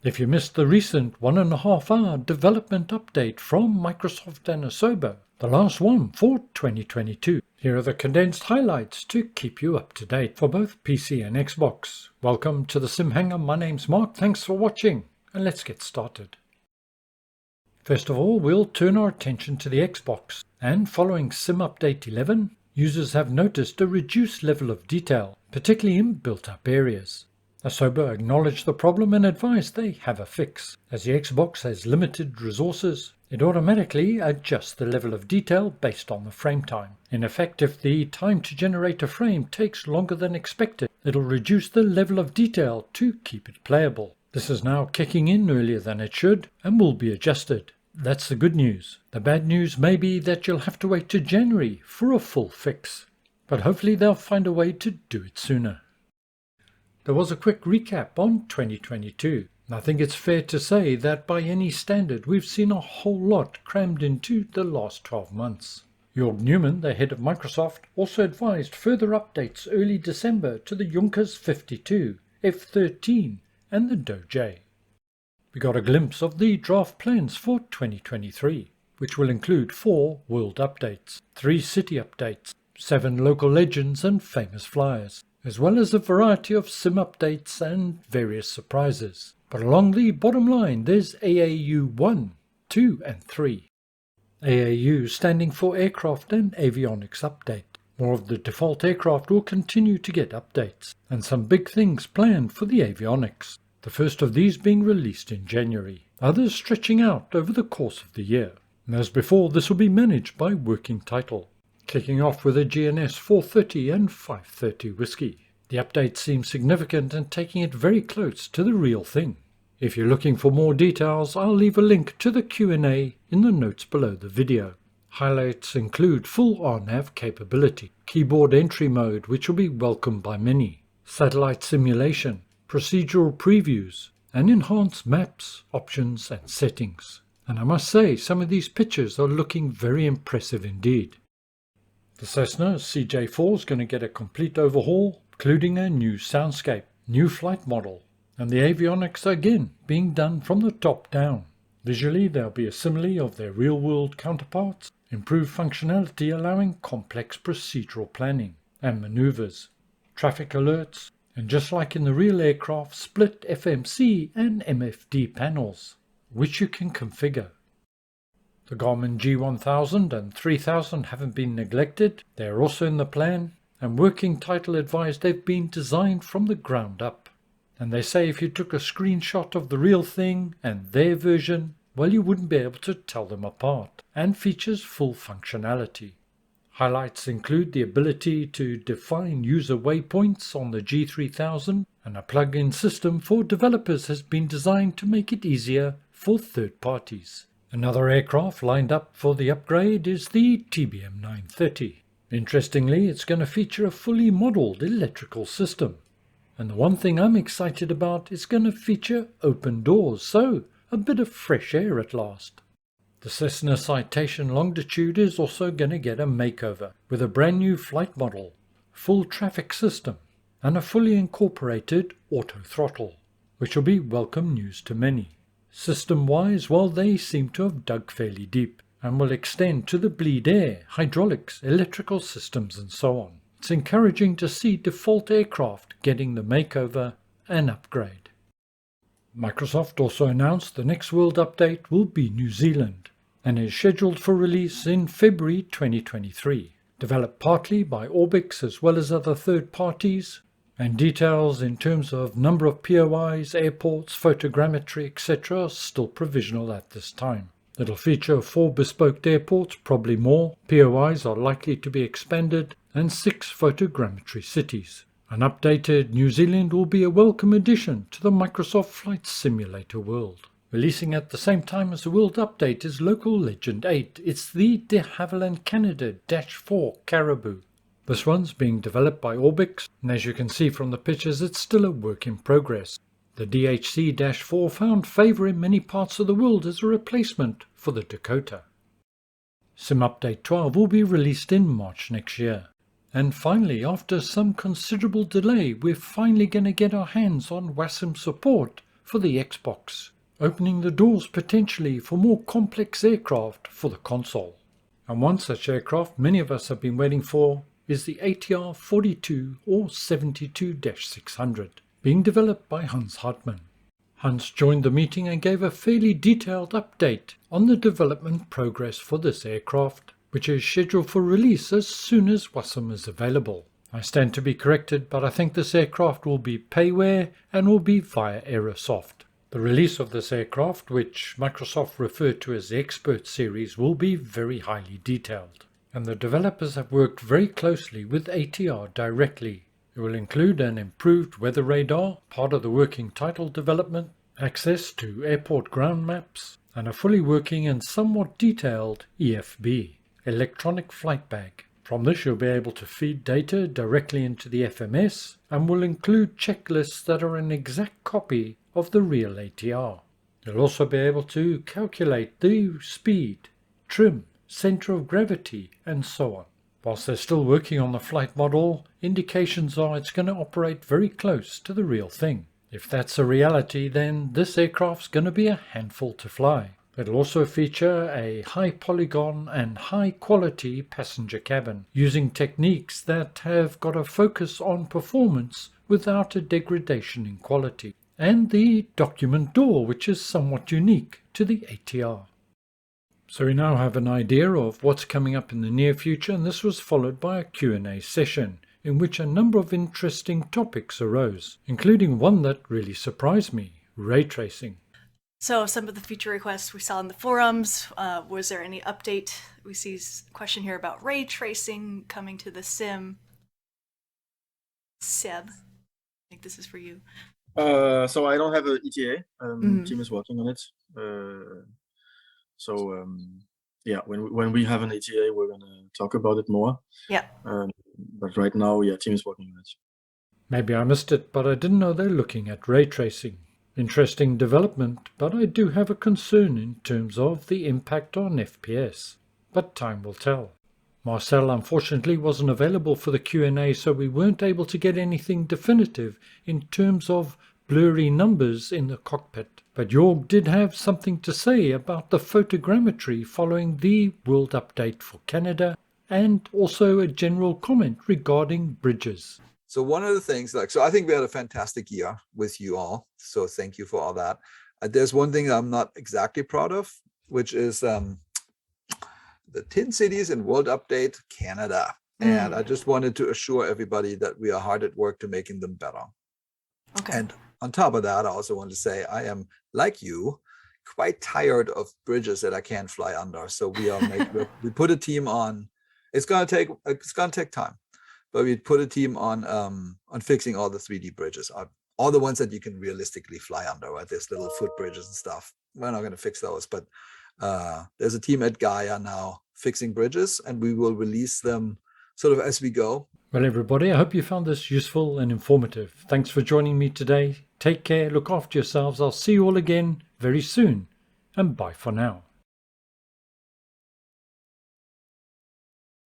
If you missed the recent 1.5-hour development update from Microsoft and Asobo, the last one for 2022, here are the condensed highlights to keep you up to date for both PC and Xbox. Welcome to the SimHanger, my name's Mark, thanks for watching, and let's get started. First of all, we'll turn our attention to the Xbox, and following Sim Update 11, users have noticed a reduced level of detail, particularly in built-up areas. Asobo acknowledged the problem and advised they have a fix. As the Xbox has limited resources, it automatically adjusts the level of detail based on the frame time. In effect, if the time to generate a frame takes longer than expected, it'll reduce the level of detail to keep it playable. This is now kicking in earlier than it should and will be adjusted. That's the good news. The bad news may be that you'll have to wait to January for a full fix, but hopefully they'll find a way to do it sooner. There was a quick recap on 2022. I think it's fair to say that by any standard we've seen a whole lot crammed into the last 12 months. Jörg Newman, the head of Microsoft, also advised further updates early December to the Junkers 52, F13 and the Doge. We got a glimpse of the draft plans for 2023, which will include 4 world updates, 3 city updates, 7 local legends and famous flyers, as well as a variety of sim updates and various surprises. But along the bottom line there's AAU 1, 2 and 3. AAU standing for Aircraft and Avionics Update. More of the default aircraft will continue to get updates, and some big things planned for the avionics. The first of these being released in January, others stretching out over the course of the year. And as before, this will be managed by working title, kicking off with a GNS 430 and 530 Whiskey. The update seems significant and taking it very close to the real thing. If you're looking for more details, I'll leave a link to the Q&A in the notes below the video. Highlights include full RNAV capability, keyboard entry mode which will be welcomed by many, satellite simulation, procedural previews, and enhanced maps, options and settings. And I must say, some of these pictures are looking very impressive indeed. The Cessna CJ4 is going to get a complete overhaul, including a new soundscape, new flight model, and the avionics again being done from the top down. Visually there'll be a simile of their real-world counterparts, improved functionality allowing complex procedural planning and maneuvers, traffic alerts, and just like in the real aircraft, split FMC and MFD panels, which you can configure. The Garmin G1000 and 3000 haven't been neglected, they are also in the plan, and working title advised they've been designed from the ground up. And they say if you took a screenshot of the real thing and their version, well, you wouldn't be able to tell them apart, and features full functionality. Highlights include the ability to define user waypoints on the G3000, and a plug-in system for developers has been designed to make it easier for third parties. Another aircraft lined up for the upgrade is the TBM 930. Interestingly, it's going to feature a fully modelled electrical system. And the one thing I'm excited about is going to feature open doors, so a bit of fresh air at last. The Cessna Citation Longitude is also going to get a makeover, with a brand new flight model, full traffic system, and a fully incorporated auto throttle, which will be welcome news to many. System-wise, well, they seem to have dug fairly deep and will extend to the bleed air, hydraulics, electrical systems and so on. It's encouraging to see default aircraft getting the makeover and upgrade. Microsoft also announced the next world update will be New Zealand and is scheduled for release in February 2023, developed partly by Orbix as well as other third parties, and details in terms of number of POIs, airports, photogrammetry, etc. are still provisional at this time. It'll feature 4 bespoke airports, probably more, POIs are likely to be expanded, and 6 photogrammetry cities. An updated New Zealand will be a welcome addition to the Microsoft Flight Simulator world. Releasing at the same time as the world update is Local Legend 8. It's the de Havilland Canada -4 Caribou. This one's being developed by Orbix, and as you can see from the pictures, it's still a work in progress. The DHC-4 found favour in many parts of the world as a replacement for the Dakota. Sim Update 12 will be released in March next year. And finally, after some considerable delay, we're finally going to get our hands on WASM support for the Xbox, opening the doors potentially for more complex aircraft for the console. And one such aircraft many of us have been waiting for is the ATR 42 or 72-600, being developed by Hans Hartmann. Hans joined the meeting and gave a fairly detailed update on the development progress for this aircraft, which is scheduled for release as soon as WASM is available. I stand to be corrected, but I think this aircraft will be payware and will be via Aerosoft. The release of this aircraft, which Microsoft referred to as the Expert Series, will be very highly detailed, and the developers have worked very closely with ATR directly. It will include an improved weather radar, part of the working title development, access to airport ground maps, and a fully working and somewhat detailed EFB, electronic flight bag. From this you'll be able to feed data directly into the FMS and will include checklists that are an exact copy of the real ATR. You'll also be able to calculate the speed, trim, center of gravity, and so on. Whilst they're still working on the flight model, indications are it's going to operate very close to the real thing. If that's a reality, then this aircraft's going to be a handful to fly. It'll also feature a high polygon and high quality passenger cabin, using techniques that have got a focus on performance without a degradation in quality, and the document door, which is somewhat unique to the ATR. So we now have an idea of what's coming up in the near future, and this was followed by a Q&A session in which a number of interesting topics arose, including one that really surprised me, ray tracing. So some of the feature requests we saw in the forums, was there any update? We see a question here about ray tracing coming to the sim. Seb, I think this is for you. So I don't have an ETA. Team is working on it. Yeah, when we have an ETA, we're gonna talk about it more. Yeah. But right now, yeah, team is working on it. Maybe I missed it, but I didn't know they're looking at ray tracing. Interesting development, but I do have a concern in terms of the impact on FPS. But time will tell. Marcel unfortunately wasn't available for the Q&A, so we weren't able to get anything definitive in terms of blurry numbers in the cockpit. But Jorg did have something to say about the photogrammetry following the World Update for Canada, and also a general comment regarding bridges. So one of the things, so I think we had a fantastic year with you all. So thank you for all that. There's one thing that I'm not exactly proud of, which is the 10 cities in World Update Canada. And I just wanted to assure everybody that we are hard at work to making them better. Okay. And on top of that, I also want to say I am, like you, quite tired of bridges that I can't fly under. So we put a team on. It's gonna take time, but we put a team on fixing all the 3D bridges, all the ones that you can realistically fly under. Right, there's little foot bridges and stuff. We're not gonna fix those, but there's a team at Gaia now fixing bridges, and we will release them sort of as we go. Well, everybody, I hope you found this useful and informative. Thanks for joining me today. Take care, look after yourselves. I'll see you all again very soon, and bye for now.